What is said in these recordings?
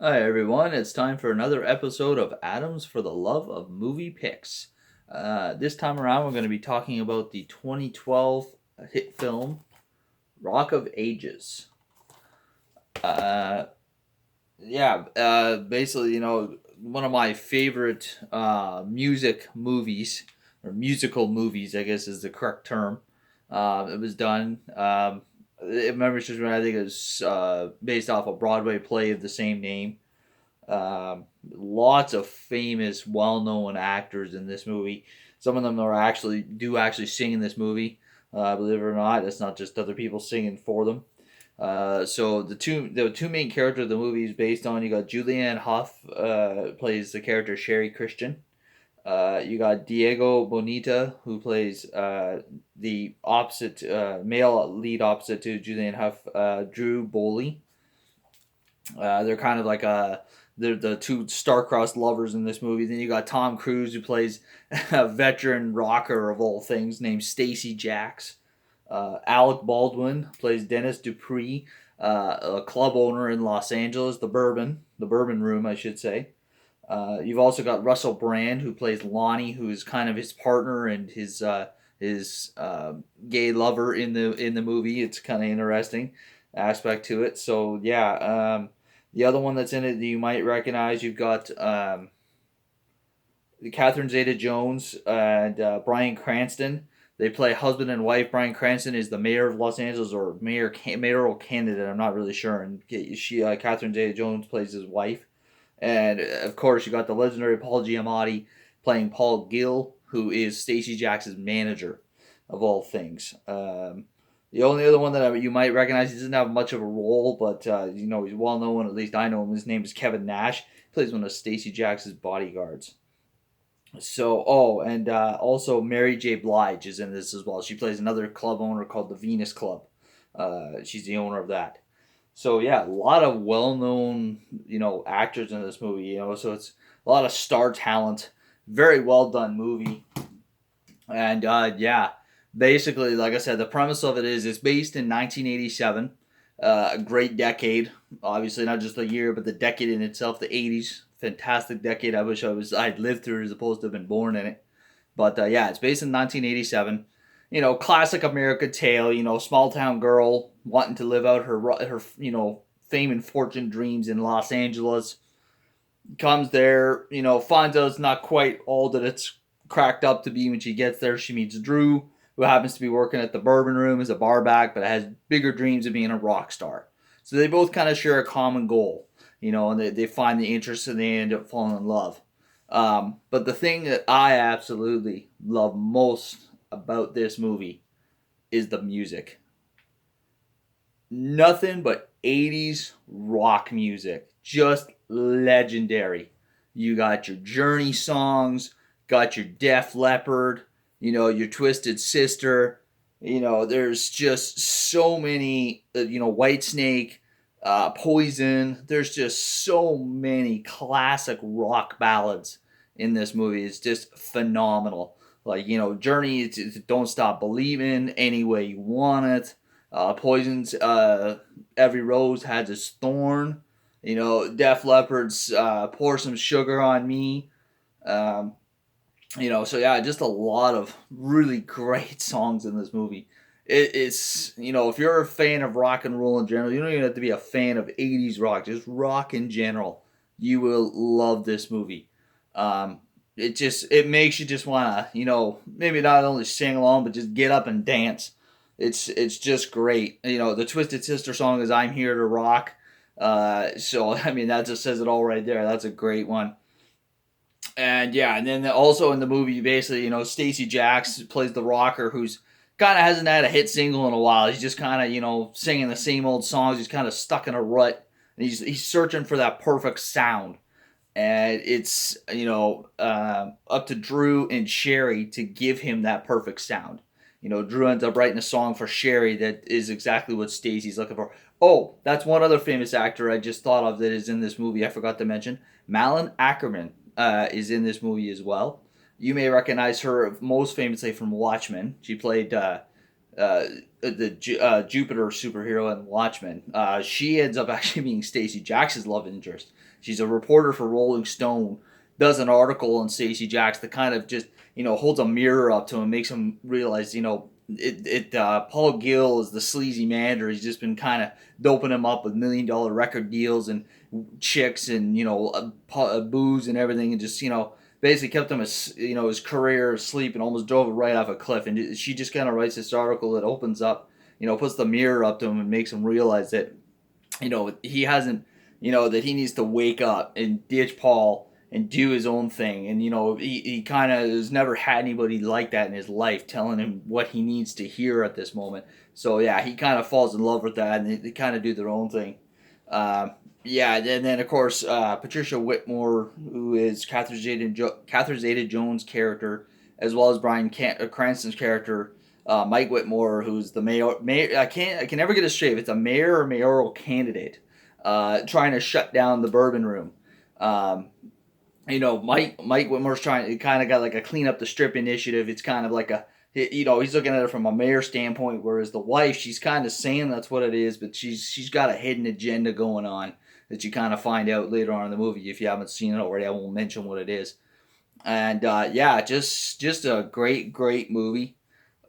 Hi everyone, it's time for another episode of Atoms for the Love of Movie Picks. This time around, we're going to be talking about the 2012 hit film Rock of Ages. Uh, Basically, one of my favorite music movies, or musical movies, I guess is the correct term. It was done. It remembers just when I think it was based off a Broadway play of the same name. Lots of famous, well-known actors in this movie. Some of them are actually sing in this movie. Believe it or not, it's not just other people singing for them. So the two main characters of the movie is based on, you got Julianne Hough plays the character Sherry Christian. You got Diego Boneta, who plays the opposite male lead opposite to Julianne Hough, Drew Boley. They're kind of like they're the two star-crossed lovers in this movie. Then you got Tom Cruise, who plays a veteran rocker of all things named Stacy Jacks. Alec Baldwin plays Dennis Dupree, a club owner in Los Angeles, the Bourbon Room, I should say. You've also got Russell Brand, who plays Lonnie, who is kind of his partner and his gay lover in the movie. It's kind of interesting aspect to it. So yeah, the other one that's in it that you might recognize, you've got Catherine Zeta-Jones and Bryan Cranston. They play husband and wife. Bryan Cranston is the mayor of Los Angeles, or mayoral candidate. I'm not really sure. And Catherine Zeta-Jones plays his wife. And of course, you got the legendary Paul Giamatti playing Paul Gill, who is Stacey Jackson's manager, of all things. The only other one that you might recognize, he doesn't have much of a role, but he's well known. At least I know him. His name is Kevin Nash. He plays one of Stacey Jackson's bodyguards. And also Mary J. Blige is in this as well. She plays another club owner called the Venus Club. She's the owner of that. So yeah, a lot of well-known, actors in this movie. So it's a lot of star talent. Very well done movie. And basically, like I said, the premise of it is it's based in 1987. A great decade, obviously not just the year, but the decade in itself, the 80s. Fantastic decade. I wish I'd lived through it as opposed to have been born in it. But yeah, it's based in 1987. Classic America tale. Small town girl wanting to live out her fame and fortune dreams in Los Angeles. Comes there, finds out it's not quite all that it's cracked up to be. When she gets there, she meets Drew, who happens to be working at the Bourbon Room as a barback, but has bigger dreams of being a rock star. So they both kind of share a common goal, and they find the interest and they end up falling in love. But the thing that I absolutely love most about this movie is the music. Nothing but 80s rock music. Just legendary. You got your Journey songs, got your Def Leppard, your Twisted Sister. There's just so many, Whitesnake, Poison. There's just so many classic rock ballads in this movie. It's just phenomenal. Like, Journey, it's Don't Stop Believing, Any Way You Want It. Poison's Every Rose Has Its Thorn. Def Leppard's Pour Some Sugar on Me. Um, so yeah, just a lot of really great songs in this movie. It's, if you're a fan of rock and roll in general, you don't even have to be a fan of 80s rock, just rock in general. You will love this movie. Um, it makes you just want to, maybe not only sing along, but just get up and dance. It's just great. The Twisted Sister song is I'm Here to Rock. So I mean, that just says it all right there. That's a great one. And yeah, and then also in the movie, basically, Stacey Jacks plays the rocker who's kind of hasn't had a hit single in a while. He's just kind of, singing the same old songs. He's kind of stuck in a rut. And he's searching for that perfect sound. And it's, up to Drew and Sherry to give him that perfect sound. Drew ends up writing a song for Sherry that is exactly what Stacey's looking for. Oh, that's one other famous actor I just thought of that is in this movie. I forgot to mention. Malin Ackerman is in this movie as well. You may recognize her most famously from Watchmen. She played uh, Jupiter superhero in Watchmen. She ends up actually being Stacey Jax's love interest. She's a reporter for Rolling Stone, does an article on Stacey Jax that kind of just holds a mirror up to him, makes him realize Paul Gill is the sleazy manager. He's just been kind of doping him up with $1 million record deals and chicks and booze and everything, and just basically kept him his career asleep and almost drove it right off a cliff. And she just kind of writes this article that opens up, puts the mirror up to him and makes him realize that he hasn't, that he needs to wake up and ditch Paul and do his own thing. And he kind of has never had anybody like that in his life telling him what he needs to hear at this moment. So yeah, he kind of falls in love with that, and they kind of do their own thing. Yeah, and then of course Patricia Whitmore, who is Catherine Zeta-Jones' character, as well as Bryan Cranston's character, Mike Whitmore, who's the mayor. I can never get it straight. If it's a mayor or mayoral candidate, trying to shut down the Bourbon Room. Mike Whitmore's trying. He kind of got like a clean up the strip initiative. It's kind of like he's looking at it from a mayor standpoint, whereas the wife, she's kind of saying that's what it is, but she's got a hidden agenda going on that you kind of find out later on in the movie. If you haven't seen it already, I won't mention what it is. And yeah, just a great movie.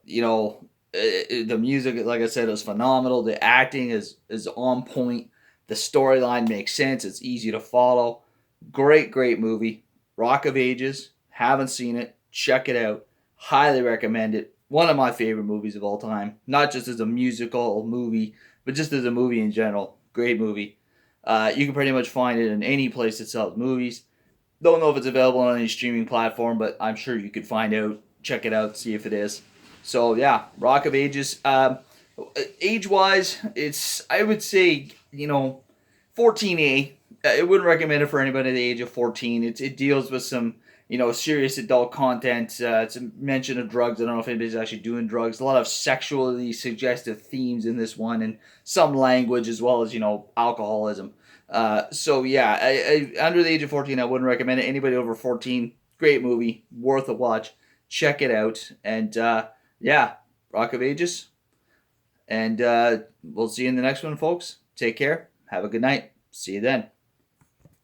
The music, like I said, is phenomenal. The acting is on point. The storyline makes sense. It's easy to follow. Great movie. Rock of Ages. Haven't seen it. Check it out. Highly recommend it. One of my favorite movies of all time. Not just as a musical movie, but just as a movie in general. Great movie. You can pretty much find it in any place that sells movies. Don't know if it's available on any streaming platform, but I'm sure you could find out. Check it out. See if it is. So yeah, Rock of Ages. Age-wise, I would say 14A. I wouldn't recommend it for anybody at the age of 14. It deals with some serious adult content. It's a mention of drugs. I don't know if anybody's actually doing drugs. A lot of sexually suggestive themes in this one, and some language as well as alcoholism. So yeah, under the age of 14, I wouldn't recommend it. Anybody over 14, great movie, worth a watch. Check it out, and yeah, Rock of Ages. And we'll see you in the next one, folks. Take care. Have a good night. See you then.